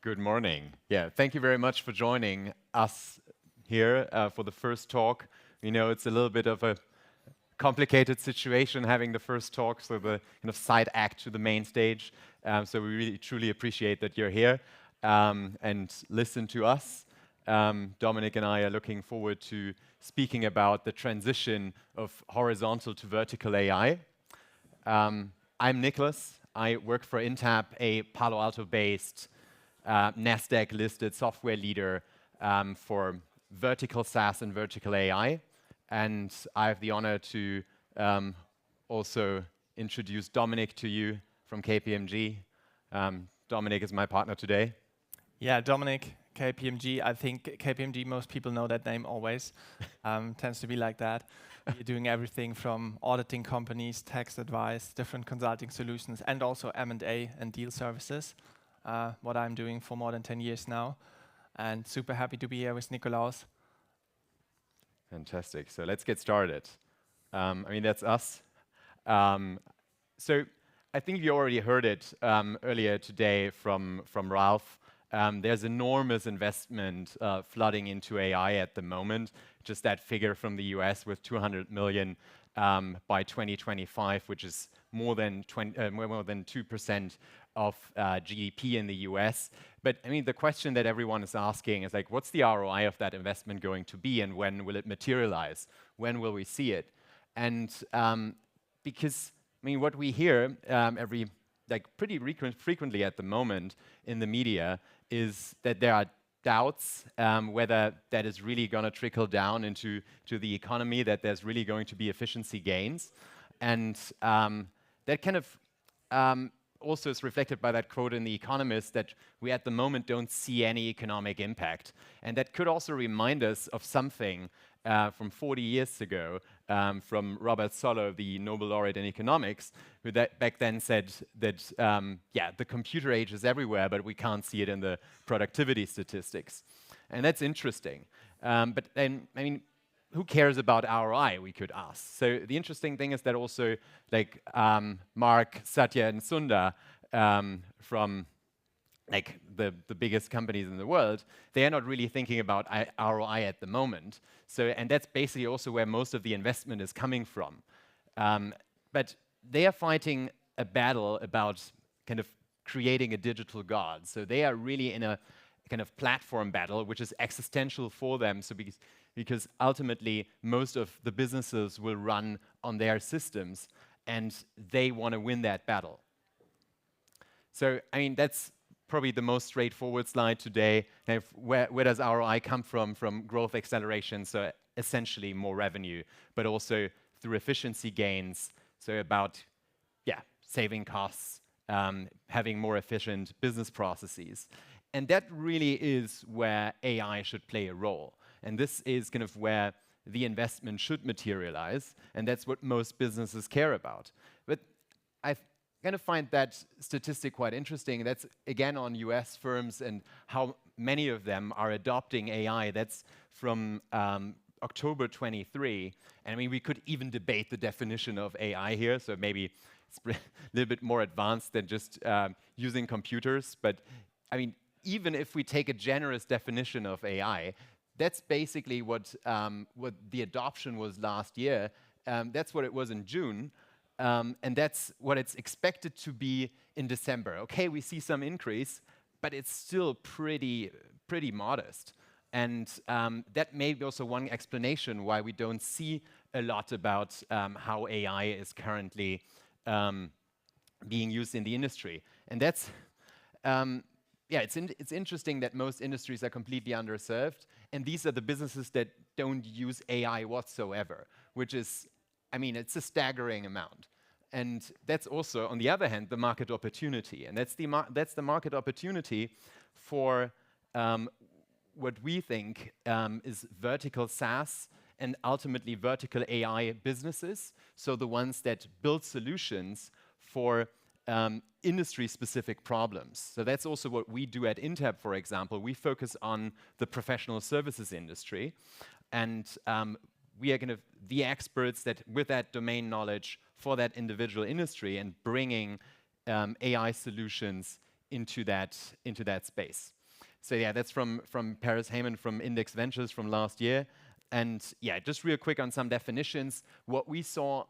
Good morning. Yeah, thank you very much for joining us here for the first talk. We know it's a little bit of a complicated situation having the first talk, so the kind of side act to the main stage. So we really truly appreciate that you're here and listen to us. Dominik and I are looking forward to speaking about the transition of horizontal to vertical AI. I'm Nicholas. I work for Intapp, a Palo Alto-based NASDAQ-listed software leader for vertical SaaS and vertical AI. And I have the honor to also introduce Dominik to you from KPMG. Dominik is my partner today. Yeah, Dominik, KPMG. I think KPMG, most people know that name always. Tends to be like that. You're doing everything from auditing companies, tax advice, different consulting solutions, and also M&A and deal services. What I'm doing for more than 10 years now. And super happy to be here with Nikolaus. Fantastic. So let's get started. That's us. So I think you already heard it earlier today from Ralph. There's enormous investment flooding into AI at the moment. Just that figure from the US with 200 million by 2025, which is more than 2% of GDP in the US. But the question that everyone is asking is like, what's the ROI of that investment going to be, and when will it materialize? When will we see it? And because what we hear pretty frequently at the moment in the media is that there are doubts whether that is really going to trickle down into the economy, that there's really going to be efficiency gains. And that kind of also is reflected by that quote in The Economist that we at the moment don't see any economic impact. And that could also remind us of something from 40 years ago from Robert Solow, the Nobel laureate in economics, who back then said that, the computer age is everywhere, but we can't see it in the productivity statistics. And that's interesting. But then, who cares about ROI, we could ask. So the interesting thing is that also, Mark, Satya, and Sundar from the biggest companies in the world, they are not really thinking about ROI at the moment. So, and that's basically also where most of the investment is coming from. But they are fighting a battle about kind of creating a digital god. So they are really in a kind of platform battle, which is existential for them. So because ultimately most of the businesses will run on their systems, and they want to win that battle. So that's probably the most straightforward slide today. Where does ROI come from? From growth acceleration, so essentially more revenue, but also through efficiency gains, so about saving costs, having more efficient business processes. And that really is where AI should play a role. And this is kind of where the investment should materialize, and that's what most businesses care about. But I kind of find that statistic quite interesting. That's again on US firms and how many of them are adopting AI. That's from October 23. And we could even debate the definition of AI here, so maybe it's a little bit more advanced than just using computers. But even if we take a generous definition of AI, that's basically what the adoption was last year. That's what it was in June. And that's what it's expected to be in December. Okay, we see some increase, but it's still pretty modest. And that may be also one explanation why we don't see a lot about how AI is currently being used in the industry. And that's it's interesting that most industries are completely underserved, and these are the businesses that don't use AI whatsoever, which is, it's a staggering amount. And that's also, on the other hand, the market opportunity. And that's the market opportunity for what we think is vertical SaaS and ultimately vertical AI businesses, so the ones that build solutions for industry-specific problems. So that's also what we do at Intapp, for example. We focus on the professional services industry, and we are kind of the experts that, with that domain knowledge for that individual industry, and bringing AI solutions into that space. So yeah, that's from Paris Heyman from Index Ventures from last year. And yeah, just real quick on some definitions. What we saw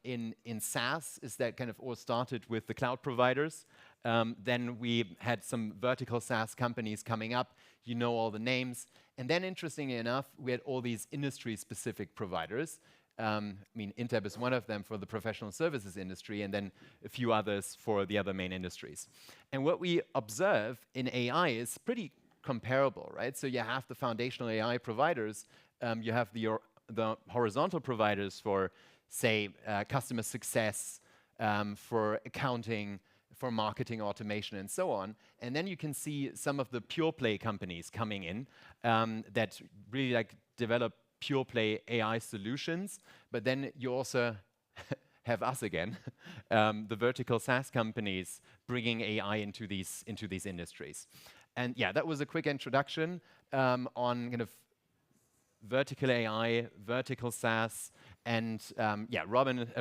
in SaaS is that kind of all started with the cloud providers. Then we had some vertical SaaS companies coming up. You know all the names. And then interestingly enough, we had all these industry-specific providers. I mean, Intapp is one of them for the professional services industry, and then a few others for the other main industries. And what we observe in AI is pretty comparable, right? So you have the foundational AI providers, you have the horizontal providers for, say, customer success, for accounting, for marketing automation, and so on. And then you can see some of the pure play companies coming in that really like develop pure play AI solutions. But then you also have us again, the vertical SaaS companies bringing AI into these industries. And yeah, that was a quick introduction on kind of vertical AI, vertical SaaS, and yeah, Dominik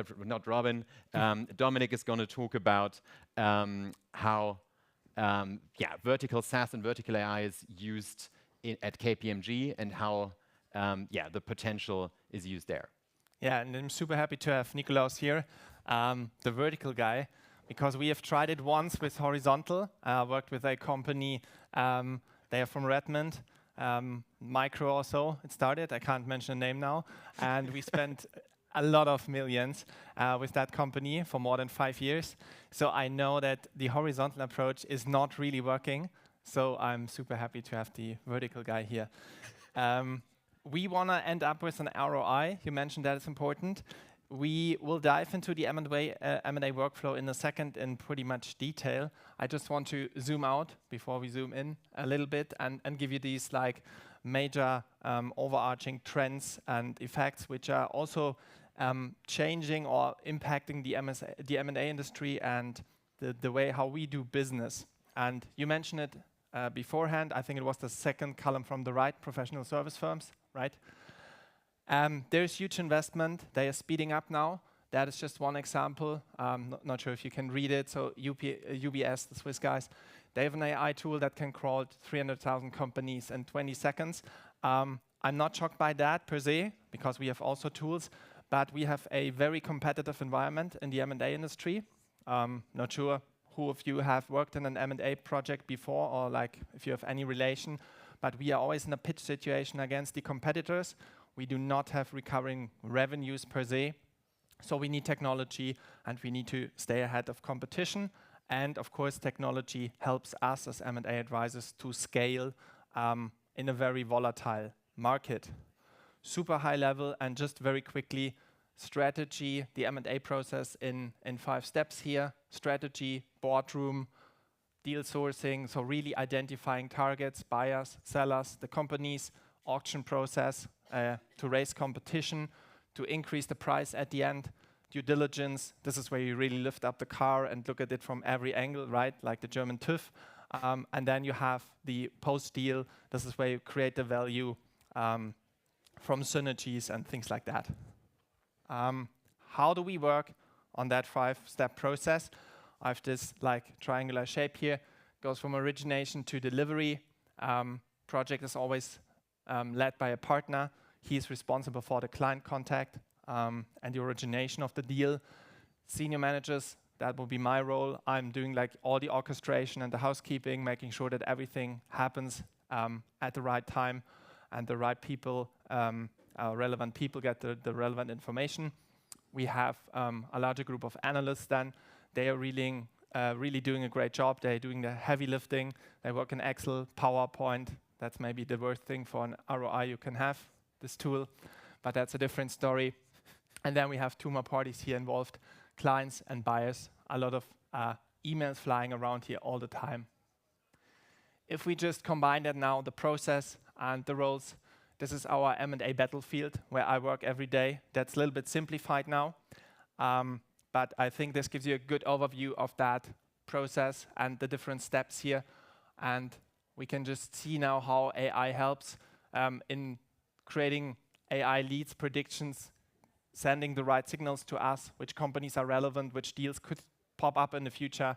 is going to talk about how vertical SaaS and vertical AI is used at KPMG and how the potential is used there. Yeah, and I'm super happy to have Nikolaus here, the vertical guy, because we have tried it once with horizontal. Worked with a company, they are from Redmond, Micro or so, it started, I can't mention the name now, and we spent a lot of millions with that company for more than 5 years. So I know that the horizontal approach is not really working, so I'm super happy to have the vertical guy here. We want to end up with an ROI. You mentioned that it's important. We will dive into the M&A workflow in a second in pretty much detail. I just want to zoom out before we zoom in a little bit and give you these like major overarching trends and effects which are also changing or impacting the M&A industry and the way how we do business. And you mentioned it beforehand. I think it was the second column from the right, professional service firms, right? There's huge investment. They are speeding up now. That is just one example. Not sure if you can read it. So UBS, the Swiss guys, they have an AI tool that can crawl 300,000 companies in 20 seconds. I'm not shocked by that per se, because we have also tools, but we have a very competitive environment in the M&A industry. Not sure who of you have worked in an M&A project before, or like if you have any relation, but we are always in a pitch situation against the competitors. We do not have recurring revenues per se. So we need technology and we need to stay ahead of competition. And of course, technology helps us as M&A advisors to scale in a very volatile market. Super high level, and just very quickly, strategy, the M&A process in 5 steps here. Strategy, boardroom, deal sourcing, so really identifying targets, buyers, sellers, the companies, auction process to raise competition, to increase the price at the end, due diligence. This is where you really lift up the car and look at it from every angle, right? Like the German TÜV. And then you have the post-deal. This is where you create the value from synergies and things like that. How do we work on that 5-step process? I have this like triangular shape here. Goes from origination to delivery. Project is always led by a partner. He is responsible for the client contact and the origination of the deal. Senior managers, that will be my role. I'm doing like all the orchestration and the housekeeping, making sure that everything happens at the right time and the right people, relevant people get the relevant information. We have a larger group of analysts then. They are really doing a great job. They're doing the heavy lifting. They work in Excel, PowerPoint. That's maybe the worst thing for an ROI you can have, this tool, but that's a different story. And then we have 2 more parties here involved, clients and buyers. A lot of emails flying around here all the time. If we just combine that now, the process and the roles, this is our M&A battlefield where I work every day. That's a little bit simplified now, but I think this gives you a good overview of that process and the different steps here. And we can just see now how AI helps in creating AI leads, predictions, sending the right signals to us, which companies are relevant, which deals could pop up in the future,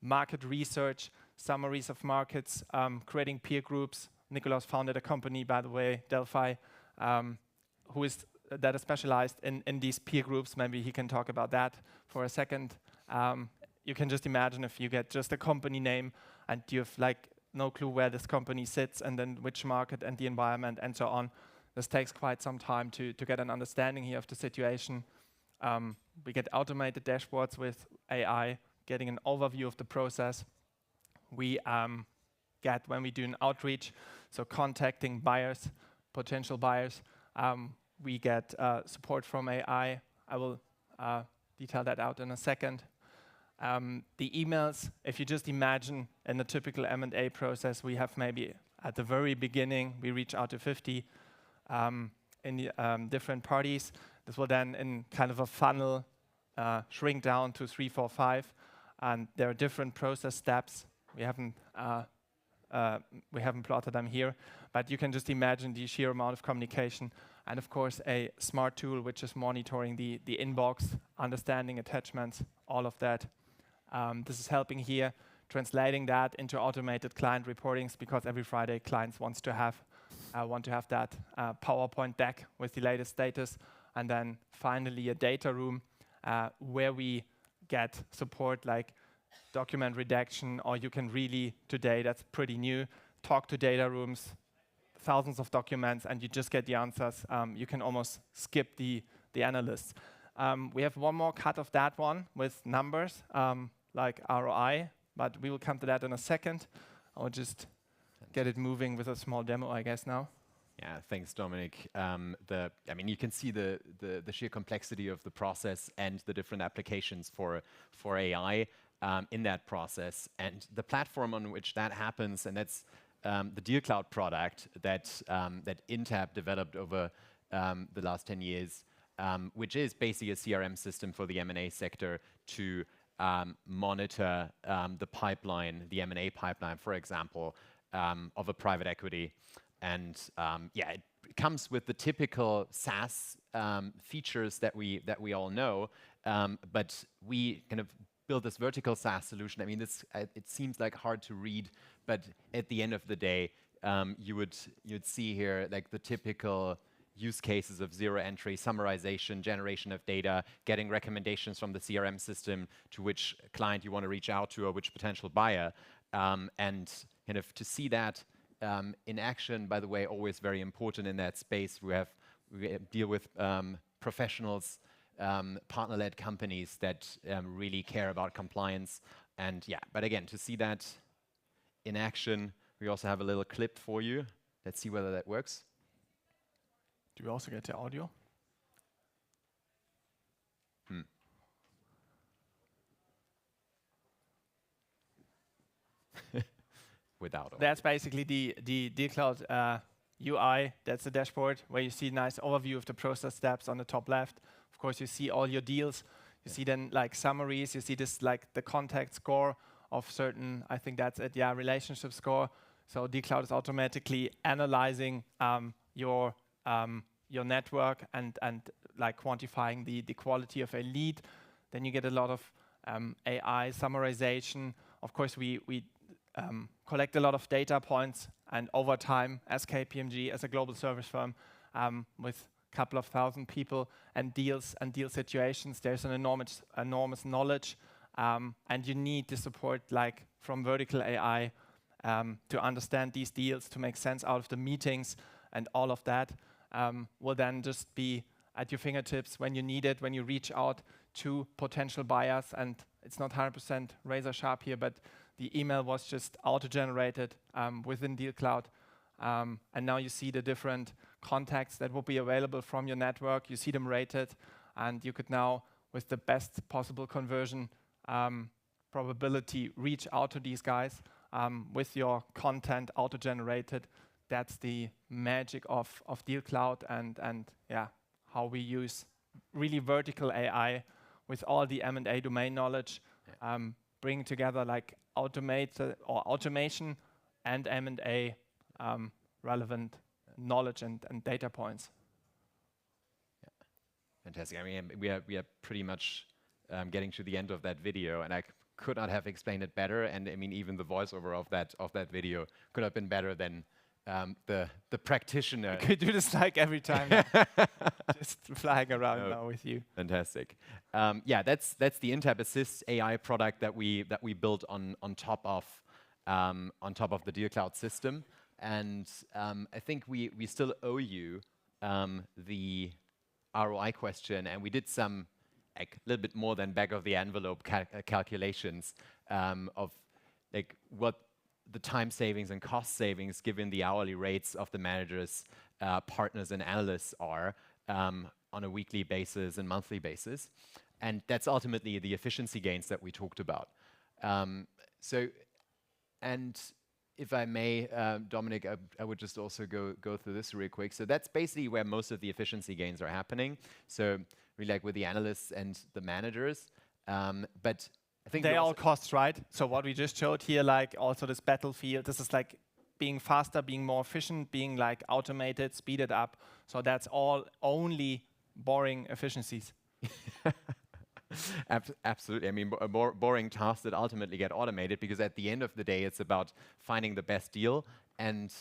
market research, summaries of markets, creating peer groups. Nikolaus founded a company, by the way, Delphi, that is specialized in these peer groups. Maybe he can talk about that for a second. You can just imagine if you get just a company name and you have like no clue where this company sits and then which market and the environment and so on. This takes quite some time to get an understanding here of the situation. We get automated dashboards with AI, getting an overview of the process. We get, when we do an outreach, so contacting buyers, potential buyers, we get support from AI. I will detail that out in a second. The emails, if you just imagine in a typical M&A process, we have maybe at the very beginning, we reach out to 50 different parties. This will then, in kind of a funnel, shrink down to 3, 4, 5. And there are different process steps. We haven't plotted them here, but you can just imagine the sheer amount of communication. And of course, a smart tool which is monitoring the inbox, understanding attachments, all of that. This is helping here, translating that into automated client reportings, because every Friday clients want to have that PowerPoint deck with the latest status. And then finally a data room where we get support like document redaction, or you can really, today that's pretty new, talk to data rooms, thousands of documents, and you just get the answers. You can almost skip the analysts. We have one more cut of that one with numbers, like ROI, but we will come to that in a second. I'll just get it moving with a small demo, I guess, now. Yeah, thanks, Dominik. I mean, you can see the sheer complexity of the process and the different applications for AI in that process, and the platform on which that happens, and that's the Deal Cloud product that Intapp developed over the last 10 years, which is basically a CRM system for the M&A sector to monitor the pipeline, the M&A pipeline, for example, of a private equity. And yeah, it comes with the typical SaaS features that we all know, but we kind of build this vertical SaaS solution. I mean, it seems like hard to read, but at the end of the day, you'd see here like the typical use cases of zero entry, summarization, generation of data, getting recommendations from the CRM system to which client you want to reach out to or which potential buyer, and kind of to see that in action. By the way, always very important in that space. We deal with professionals, partner-led companies that really care about compliance. And yeah, but again, to see that in action, we also have a little clip for you. Let's see whether that works. Do we also get the audio? Without audio. That's basically the Deal Cloud UI. That's the dashboard where you see a nice overview of the process steps on the top left. Of course, you see all your deals. You see then like summaries. You see this like the contact score of certain, I think that's it, yeah, relationship score. So Deal Cloud is automatically analyzing your network and like quantifying the quality of a lead. Then you get a lot of AI summarization. Of course, we collect a lot of data points, and over time, as KPMG, as a global service firm, with a couple of thousand people and deals and deal situations, there's an enormous knowledge, and you need the support like from vertical AI to understand these deals, to make sense out of the meetings, and all of that will then just be at your fingertips when you need it, when you reach out to potential buyers. And it's not 100% razor sharp here, but the email was just auto-generated within Deal Cloud. And now you see the different contacts that will be available from your network. You see them rated, and you could now, with the best possible conversion probability, reach out to these guys with your content auto-generated. That's the magic of Deal Cloud, and yeah, how we use really vertical AI with all the M&A domain knowledge, bring together like automation and M&A relevant knowledge and data points. Yeah. Fantastic. I mean, we are pretty much getting to the end of that video, and I could not have explained it better. And I mean, even the voiceover of that video could have been better than the practitioner. I could do this like every time now. Just flying around now with you. Fantastic. Yeah, that's the Intapp Assist AI product that we built on top of the Deal Cloud system. And I think we still owe you the ROI question, and we did some like a little bit more than back of the envelope calculations of like what the time savings and cost savings given the hourly rates of the managers, partners and analysts are on a weekly basis and monthly basis. And that's ultimately the efficiency gains that we talked about. And if I may, Dominik, I would just also go through this real quick. So that's basically where most of the efficiency gains are happening. So really like with the analysts and the managers. But I think they all costs, right? So what we just showed here, like also this battlefield, this is like being faster, being more efficient, being like automated, speeded up. So that's all only boring efficiencies. Absolutely. I mean, boring tasks that ultimately get automated, because at the end of the day, it's about finding the best deal and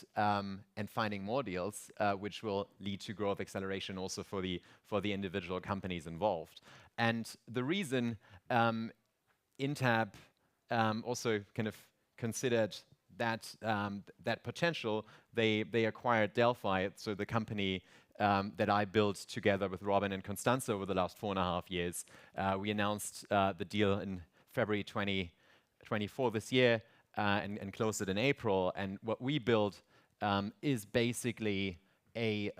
finding more deals, which will lead to growth acceleration also for the individual companies involved. And the reason Intapp also kind of considered that potential, they acquired Delphi, so the company that I built together with Robin and Constanze over the last 4.5 years. We announced the deal in February 2024 this year and closed it in April. And what we built is basically a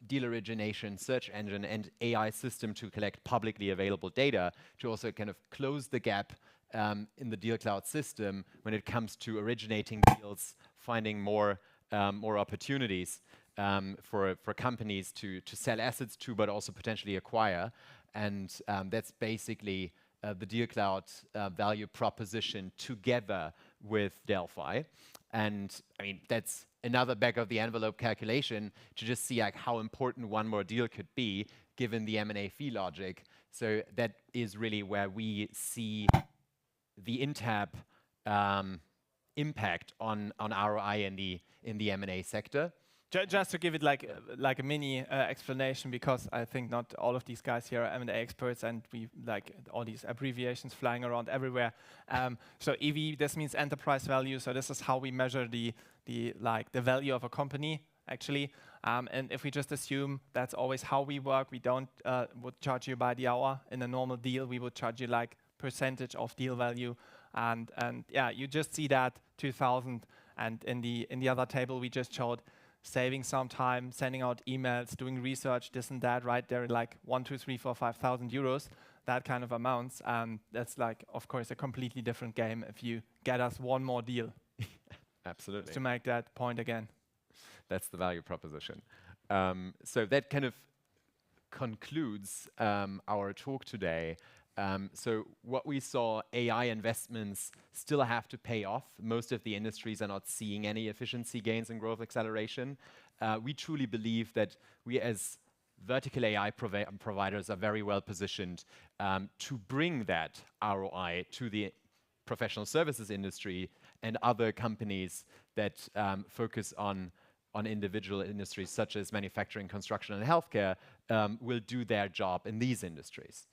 deal origination search engine and AI system to collect publicly available data to also kind of close the gap in the Deal Cloud system when it comes to originating deals, finding more opportunities for companies to sell assets to, but also potentially acquire. And that's basically the Deal Cloud value proposition together with Delphi. And I mean, that's another back of the envelope calculation to just see like how important one more deal could be given the M&A fee logic. So that is really where we see the Intapp impact on ROI in the M&A sector. Just to give it like a mini explanation, because I think not all of these guys here are M&A experts, and we like all these abbreviations flying around everywhere. So EV, this means enterprise value. So this is how we measure the value of a company actually. And if we just assume that's always how we work, we don't would charge you by the hour. In a normal deal, we would charge you like percentage of deal value. And yeah, you just see that 2,000. And in the other table we just showed, saving some time, sending out emails, doing research, this and that, right? They're like 1, 2, 3, 4, 5,000 euros, that kind of amounts. And that's like, of course, a completely different game if you get us one more deal. Absolutely. Just to make that point again. That's the value proposition. So that kind of concludes our talk today. So what we saw, AI investments still have to pay off. Most of the industries are not seeing any efficiency gains and growth acceleration. We truly believe that we as vertical AI providers are very well positioned to bring that ROI to the professional services industry and other companies that focus on individual industries such as manufacturing, construction, and healthcare will do their job in these industries.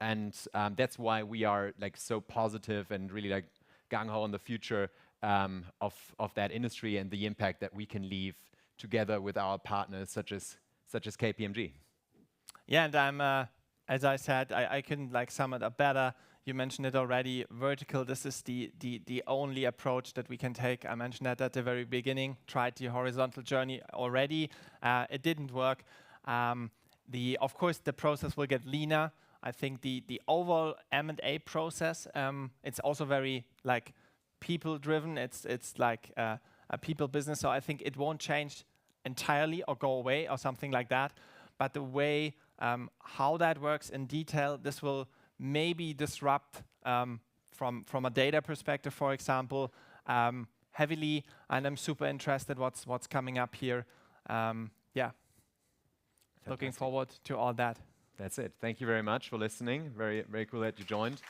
And that's why we are like so positive and really like gung-ho on the future of that industry and the impact that we can leave together with our partners such as KPMG. Yeah, and I'm as I said, I couldn't like sum it up better. You mentioned it already. Vertical. This is the only approach that we can take. I mentioned that at the very beginning. Tried the horizontal journey already. It didn't work. Of course, the process will get leaner. I think the overall M&A process, it's also very like people-driven. It's like a people business. So I think it won't change entirely or go away or something like that. But the way how that works in detail, this will maybe disrupt from a data perspective, for example, heavily. And I'm super interested what's coming up here. Yeah, fantastic. Looking forward to all that. That's it. Thank you very much for listening. Very, very cool that you joined.